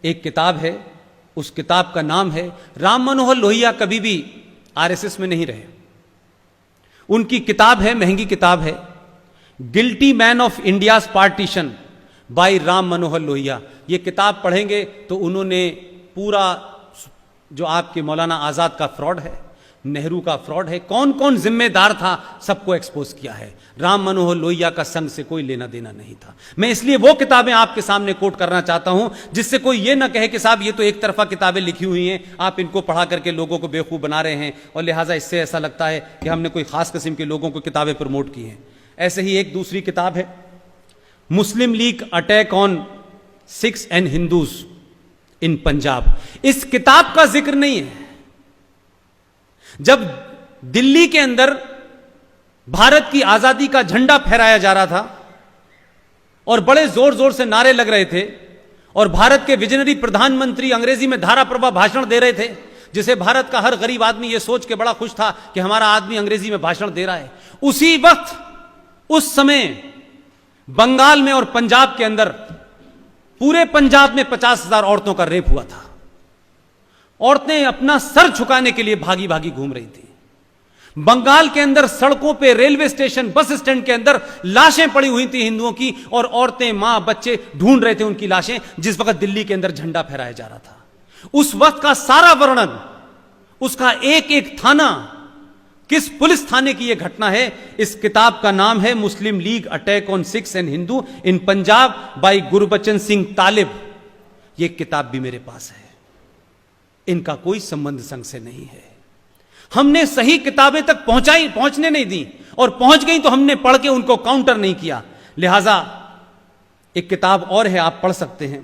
एक किताब है, उस किताब का नाम है, राम मनोहर लोहिया कभी भी आरएसएस में नहीं रहे। उनकी किताब है, महंगी किताब है, guilty men of India's partition by Ram Manohar Lohia. ये किताब पढ़ेंगे तो उन्होंने पूरा जो आपके मौलाना आजाद का फ्रॉड है, नेहरू का फ्रॉड है, कौन कौन जिम्मेदार था, सबको एक्सपोज किया है। राम मनोहर लोहिया का संघ से कोई लेना देना नहीं था। मैं इसलिए वो किताबें आपके सामने कोट करना चाहता हूं जिससे कोई ये ना कहे कि साहब ये तो एक तरफा किताबें लिखी हुई हैं, आप इनको पढ़ा करके लोगों को बेवकूफ बना रहे हैं, और लिहाजा इससे ऐसा लगता है कि हमने कोई खास किस्म के लोगों को किताबें प्रमोट की हैं। ऐसे ही एक दूसरी किताब है, Muslim League attack on Sikhs and Hindus in Punjab. इस किताब का जिक्र नहीं है। जब दिल्ली के अंदर भारत की आजादी का झंडा फहराया जा रहा था और बड़े जोर जोर से नारे लग रहे थे, और भारत के विजनरी प्रधानमंत्री अंग्रेजी में धारा प्रभा भाषण दे रहे थे, जिसे भारत का हर गरीब आदमी यह सोच के बड़ा खुश था कि हमारा आदमी अंग्रेजी में भाषण दे रहा है, उसी वक्त उस समय बंगाल में और पंजाब के अंदर, पूरे पंजाब में 50,000 औरतों का रेप हुआ था। औरतें अपना सर झुकाने के लिए भागी भागी घूम रही थी। बंगाल के अंदर सड़कों पे, रेलवे स्टेशन, बस स्टैंड के अंदर लाशें पड़ी हुई थी हिंदुओं की, और औरतें, मां, बच्चे ढूंढ रहे थे उनकी लाशें, जिस वक्त दिल्ली के अंदर झंडा फहराया जा रहा था। उस वक्त का सारा वर्णन, उसका एक एक थाना, किस पुलिस थाने की यह घटना है, इस किताब का नाम है Muslim League attack on Sikhs and Hindu in Punjab by Gurbachan Singh Talib. यह किताब भी मेरे पास है। इनका कोई संबंध संघ से नहीं है। हमने सही किताबें तक पहुंचने नहीं दी, और पहुंच गई तो हमने पढ़ के उनको काउंटर नहीं किया। लिहाजा एक किताब और है, आप पढ़ सकते हैं।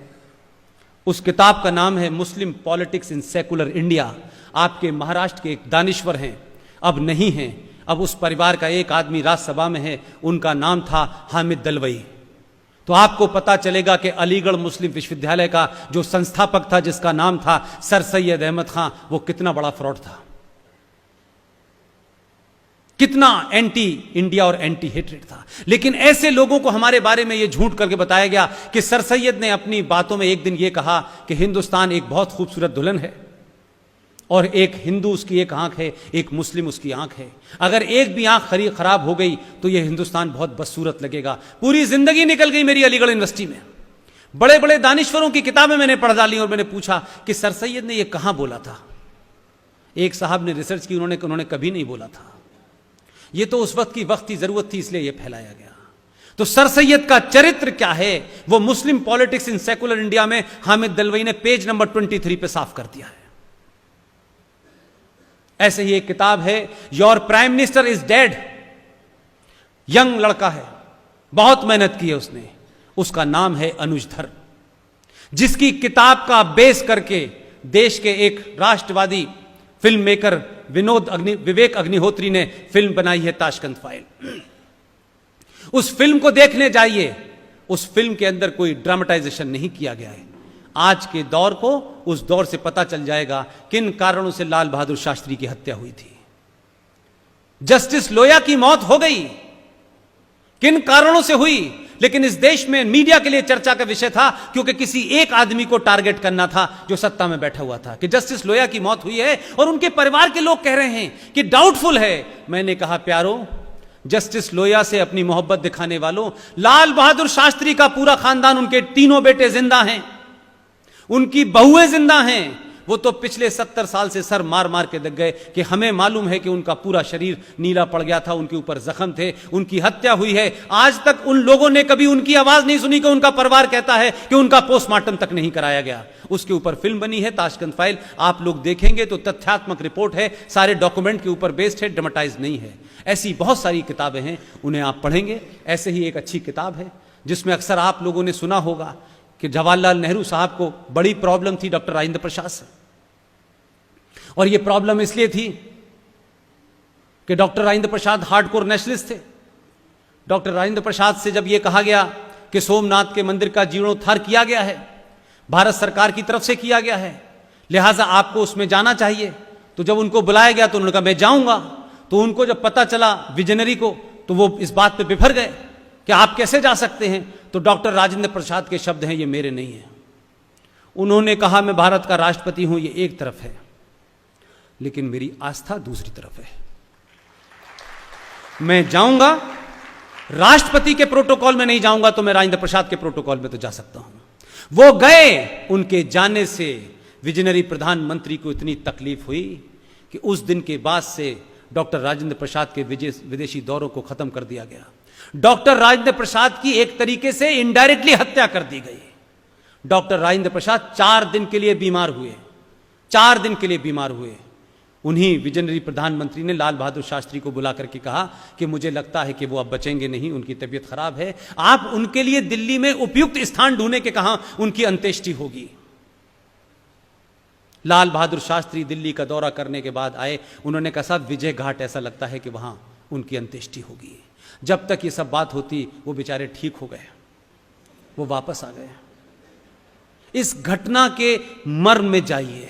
उस किताब का नाम है मुस्लिम पॉलिटिक्स इन सेकुलर इंडिया। आपके महाराष्ट्र के एक दानिश्वर हैं, अब नहीं हैं, अब उस परिवार का एक आदमी राज्यसभा में है, उनका नाम था हामिद दलवई। तो आपको पता चलेगा कि अलीगढ़ मुस्लिम विश्वविद्यालय का जो संस्थापक था, जिसका नाम था सर सैयद अहमद खां, वो कितना बड़ा फ्रॉड था, कितना एंटी इंडिया और एंटी हेट्रेड था। लेकिन ऐसे लोगों को हमारे बारे में यह झूठ करके बताया गया कि सर सैयद ने अपनी बातों में एक दिन यह कहा कि हिंदुस्तान एक बहुत खूबसूरत दुल्हन है, और एक हिंदू उसकी एक आंख है, एक मुस्लिम उसकी आंख है। अगर एक भी आंख खराब हो गई तो यह हिंदुस्तान बहुत बदसूरत लगेगा। पूरी जिंदगी निकल गई मेरी अलीगढ़ यूनिवर्सिटी में। बड़े बड़े दानिश्वरों की किताबें मैंने पढ़ डाली, और मैंने पूछा कि सर सैयद ने यह कहां बोला था। एक साहब ने रिसर्च की, उन्होंने कभी नहीं बोला था। यह तो उस वक्त की जरूरत थी, इसलिए यह फैलाया गया। तो सर सैयद का चरित्र क्या है, वो मुस्लिम पॉलिटिक्स इन सेकुलर इंडिया में हामिद दलवई ने पेज नंबर 23 पे साफ कर दिया है। ऐसे ही एक किताब है, your prime minister is dead. Young लड़का है, बहुत मेहनत की है उसने, उसका नाम है अनुज धर, जिसकी किताब का बेस करके देश के एक राष्ट्रवादी फिल्म मेकर विवेक अग्निहोत्री ने फिल्म बनाई है ताशकंद फाइल। उस फिल्म को देखने जाइए, उस फिल्म के अंदर कोई ड्रामेटाइजेशन नहीं किया गया है। आज के दौर को उस दौर से पता चल जाएगा किन कारणों से लाल बहादुर शास्त्री की हत्या हुई थी। जस्टिस लोया की मौत हो गई, किन कारणों से हुई, लेकिन इस देश में मीडिया के लिए चर्चा का विषय था, क्योंकि किसी एक आदमी को टारगेट करना था जो सत्ता में बैठा हुआ था, कि जस्टिस लोया की मौत हुई है, और उनके परिवार के लोग कह रहे हैं कि डाउटफुल है। मैंने कहा प्यारो, जस्टिस लोया से अपनी मोहब्बत दिखाने वालों, लाल बहादुर शास्त्री का पूरा खानदान, उनके तीनों बेटे जिंदा हैं, उनकी बहुएं जिंदा हैं। वो तो पिछले 70 साल से सर मार मार के दग गए कि हमें मालूम है कि उनका पूरा शरीर नीला पड़ गया था, उनके ऊपर जख्म थे, उनकी हत्या हुई है। आज तक उन लोगों ने कभी उनकी आवाज नहीं सुनी कि उनका परिवार कहता है कि उनका पोस्टमार्टम तक नहीं कराया गया। उसके ऊपर फिल्म बनी है ताशकंद फाइल, आप लोग देखेंगे तो तथ्यात्मक रिपोर्ट है, सारे डॉक्यूमेंट के ऊपर बेस्ड है, ड्रामेटाइज नहीं है। ऐसी बहुत सारी किताबें हैं, उन्हें आप पढ़ेंगे। ऐसे ही एक अच्छी किताब है जिसमें अक्सर आप लोगों ने सुना होगा कि जवाहरलाल नेहरू साहब को बड़ी प्रॉब्लम थी डॉक्टर राजेंद्र प्रसाद से, और यह प्रॉब्लम इसलिए थी कि doctor Rajendra Prasad hardcore nationalist थे। डॉक्टर राजेंद्र प्रसाद से जब यह कहा गया कि सोमनाथ के मंदिर का जीर्णोद्धार किया गया है, भारत सरकार की तरफ से किया गया है, लिहाजा आपको उसमें जाना चाहिए, तो जब उनको बुलाया गया तो उन्होंने कहा मैं जाऊंगा। तो उनको जब पता चला विजनरी को, तो वो इस बात पे बिफर गए कि आप कैसे जा सकते हैं। तो डॉक्टर राजेंद्र प्रसाद के शब्द हैं, ये मेरे नहीं हैं। उन्होंने कहा मैं भारत का राष्ट्रपति हूं, ये एक तरफ है, लेकिन मेरी आस्था दूसरी तरफ है। मैं जाऊंगा, राष्ट्रपति के प्रोटोकॉल में नहीं जाऊंगा तो मैं राजेंद्र प्रसाद के प्रोटोकॉल में तो जा सकता हूं। वो गए, उनके जाने से विजनरी प्रधानमंत्री को इतनी तकलीफ हुई कि उस दिन के बाद से डॉक्टर राजेंद्र प्रसाद के विदेशी दौरों को खत्म कर दिया गया। डॉक्टर राजेंद्र प्रसाद की एक तरीके से इनडायरेक्टली हत्या कर दी गई। डॉक्टर राजेंद्र प्रसाद 4 दिन के लिए बीमार हुए, 4 दिन के लिए बीमार हुए। उन्हीं विजनरी प्रधानमंत्री ने लाल बहादुर शास्त्री को बुला करके कहा कि मुझे लगता है कि वो अब बचेंगे नहीं, उनकी तबीयत खराब है, आप उनके लिए दिल्ली में उपयुक्त स्थान ढूंढने के कहा उनकी अंत्येष्टि होगी। लाल बहादुर शास्त्री दिल्ली का दौरा करने के बाद आए, उन्होंने कहा साहब विजय घाट ऐसा लगता है कि वहां उनकी अंत्येष्टि होगी। जब तक ये सब बात होती वो बेचारे ठीक हो गए, वो वापस आ गए। इस घटना के मर्म में जाइए।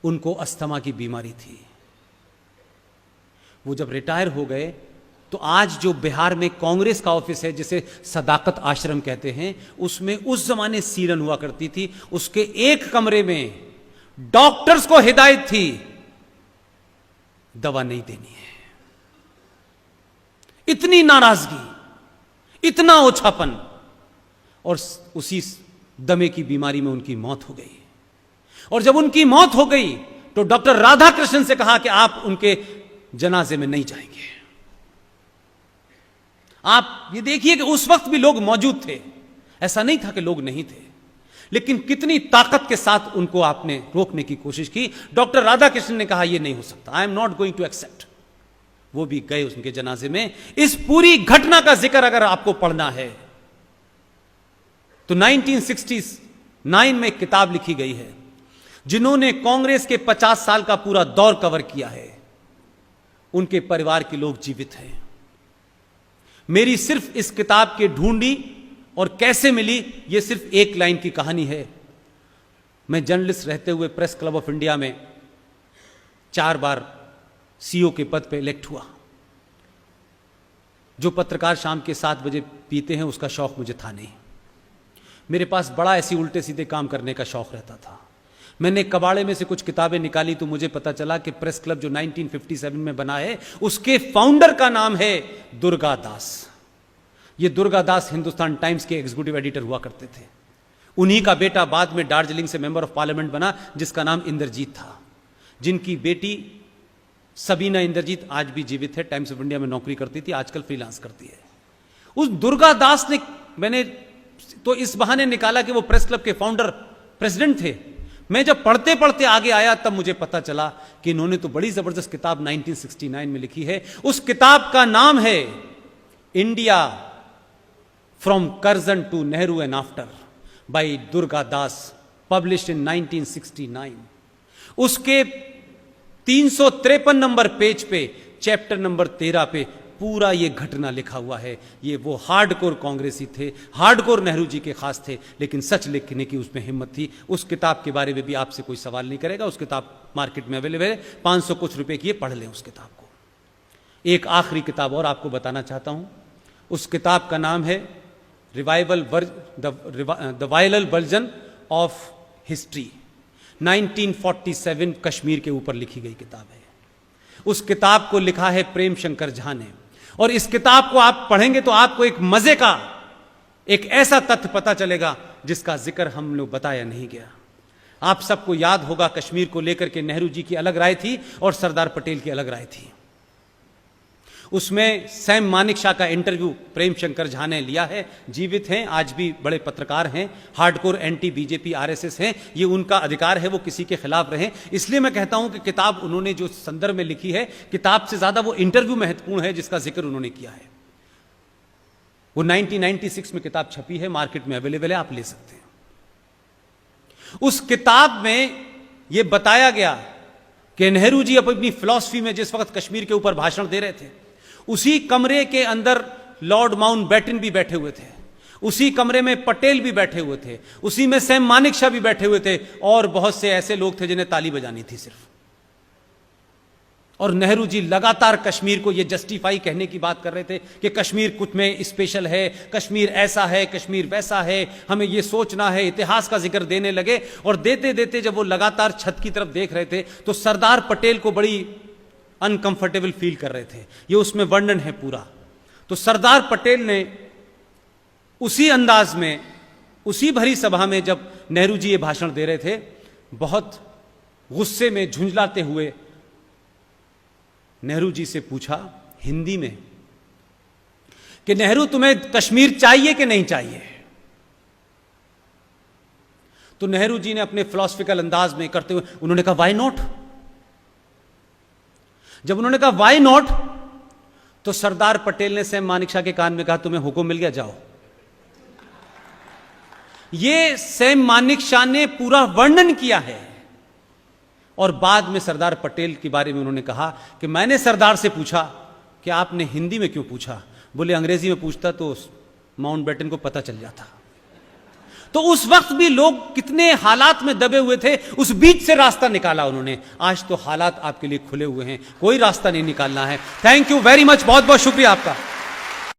उनको अस्थमा की बीमारी थी। वो जब रिटायर हो गए तो आज जो बिहार में कांग्रेस का ऑफिस है, जिसे सदाकत आश्रम कहते हैं, उसमें उस जमाने सीलन हुआ करती थी। उसके एक कमरे में डॉक्टर्स को हिदायत थी दवा नहीं देनी है। इतनी नाराजगी, इतना ओछापन, और उसी दमे की बीमारी में उनकी मौत हो गई। और जब उनकी मौत हो गई तो डॉक्टर राधाकृष्णन से कहा कि आप उनके जनाजे में नहीं जाएंगे। आप ये देखिए कि उस वक्त भी लोग मौजूद थे, ऐसा नहीं था कि लोग नहीं थे, लेकिन कितनी ताकत के साथ उनको आपने रोकने की कोशिश की। डॉक्टर राधाकृष्णन ने कहा यह नहीं हो सकता, I am not going to accept. वो भी गए उनके जनाजे में। इस पूरी घटना का जिक्र अगर आपको पढ़ना है तो 1969 में एक किताब लिखी गई है। जिन्होंने कांग्रेस के 50 साल का पूरा दौर कवर किया है, उनके परिवार के लोग जीवित हैं। मेरी सिर्फ इस किताब के ढूंढी और कैसे मिली, यह सिर्फ एक लाइन की कहानी है। मैं जर्नलिस्ट रहते हुए प्रेस क्लब ऑफ इंडिया में 4 बार सीईओ के पद पे इलेक्ट हुआ। जो पत्रकार शाम के 7 बजे पीते हैं, उसका शौक मुझे था नहीं। मेरे पास बड़ा ऐसी उल्टे सीधे काम करने का शौक रहता था। मैंने कबाड़े में से कुछ किताबें निकाली तो मुझे पता चला कि प्रेस क्लब जो 1957 में बना है, उसके फाउंडर का नाम है दुर्गा दास। ये दुर्गा दास हिंदुस्तान टाइम्स के एग्जीक्यूटिव एडिटर हुआ करते थे। उन्हीं का बेटा बाद में दार्जिलिंग से मेंबर ऑफ पार्लियामेंट बना, जिसका नाम इंद्रजीत था, जिनकी बेटी सबीना इंद्रजीत आज भी जीवित है, टाइम्स ऑफ इंडिया में नौकरी करती थी, आजकल फ्रीलांस करती है। उस दुर्गा दास ने, मैंने तो इस बहाने निकाला कि वो प्रेस क्लब के फाउंडर प्रेसिडेंट थे। मैं जब पढ़ते पढ़ते आगे आया तब मुझे पता चला कि इन्होंने तो बड़ी जबरदस्त किताब 1969 में लिखी है। उस किताब का नाम है India from Curzon to Nehru and after by Durga Das, published in 1969। उसके 353 नंबर पेज पे चैप्टर नंबर 13 पे पूरा ये घटना लिखा हुआ है। ये वो हार्डकोर कांग्रेसी थे, हार्डकोर नेहरू जी के खास थे, लेकिन सच लिखने की उसमें हिम्मत थी। उस किताब के बारे में भी आपसे कोई सवाल नहीं करेगा। उस किताब मार्केट में अवेलेबल है, 500 कुछ रुपए की है, पढ़ लें उस किताब को। एक आखिरी किताब और आपको बताना चाहता हूं। उस किताब का नाम है the viral version of history. 1947 Kashmir के ऊपर लिखी गई किताब है। उस किताब को लिखा है प्रेम शंकर झा ने, और इस किताब को आप पढ़ेंगे तो आपको एक मजे का एक ऐसा तथ्य पता चलेगा जिसका जिक्र हम लोग बताया नहीं गया। आप सबको याद होगा कश्मीर को लेकर के नेहरू जी की अलग राय थी और सरदार पटेल की अलग राय थी। उसमें सैम मानिकशॉ का इंटरव्यू प्रेम शंकर झा ने लिया है, जीवित हैं, आज भी बड़े पत्रकार हैं, हार्डकोर एंटी बीजेपी आरएसएस हैं। ये उनका अधिकार है, वो किसी के खिलाफ रहें। इसलिए मैं कहता हूं कि किताब उन्होंने जो संदर्भ में लिखी है, किताब से ज्यादा वो इंटरव्यू महत्वपूर्ण है जिसका जिक्र उन्होंने किया है। वो 1996 में किताब छपी है, मार्केट में अवेलेबल है, आप ले सकते हैं। उस किताब में यह बताया गया कि नेहरू जी अपनी फिलॉसफी में जिस वक्त कश्मीर के ऊपर भाषण दे रहे थे, उसी कमरे के अंदर लॉर्ड माउंटबेटन भी बैठे हुए थे, उसी कमरे में पटेल भी बैठे हुए थे, उसी में सैम मानिकशॉ भी बैठे हुए थे, और बहुत से ऐसे लोग थे जिन्हें ताली बजानी थी सिर्फ। और नेहरू जी लगातार कश्मीर को ये जस्टिफाई कहने की बात कर रहे थे कि कश्मीर कुछ में स्पेशल है, कश्मीर ऐसा है, कश्मीर वैसा है, हमें ये सोचना है, इतिहास का जिक्र देने लगे। और देते देते जब वो लगातार छत की तरफ देख रहे थे तो सरदार पटेल को बड़ी अनकंफर्टेबल फील कर रहे थे। ये उसमें वर्णन है पूरा। तो सरदार पटेल ने उसी अंदाज में, उसी भरी सभा में जब नेहरू जी ये भाषण दे रहे थे, बहुत गुस्से में झुंझलाते हुए नेहरू जी से पूछा हिंदी में कि नेहरू तुम्हें कश्मीर चाहिए कि नहीं चाहिए? तो नेहरू जी ने अपने फिलॉसफिकल अंदाज में करते हुए उन्होंने कहा व्हाई नॉट। जब उन्होंने कहा व्हाई नॉट, तो सरदार पटेल ने सैम मानेकशॉ के कान में कहा तुम्हें हुक्म मिल गया, जाओ। यह सैम मानेकशॉ ने पूरा वर्णन किया है। और बाद में सरदार पटेल के बारे में उन्होंने कहा कि मैंने सरदार से पूछा कि आपने हिंदी में क्यों पूछा? बोले अंग्रेजी में पूछता तो माउंटबेटन को पता चल जाता। तो उस वक्त भी लोग कितने हालात में दबे हुए थे, उस बीच से रास्ता निकाला उन्होंने। आज तो हालात आपके लिए खुले हुए हैं, कोई रास्ता नहीं निकालना है। थैंक यू वेरी मच, बहुत बहुत शुक्रिया आपका।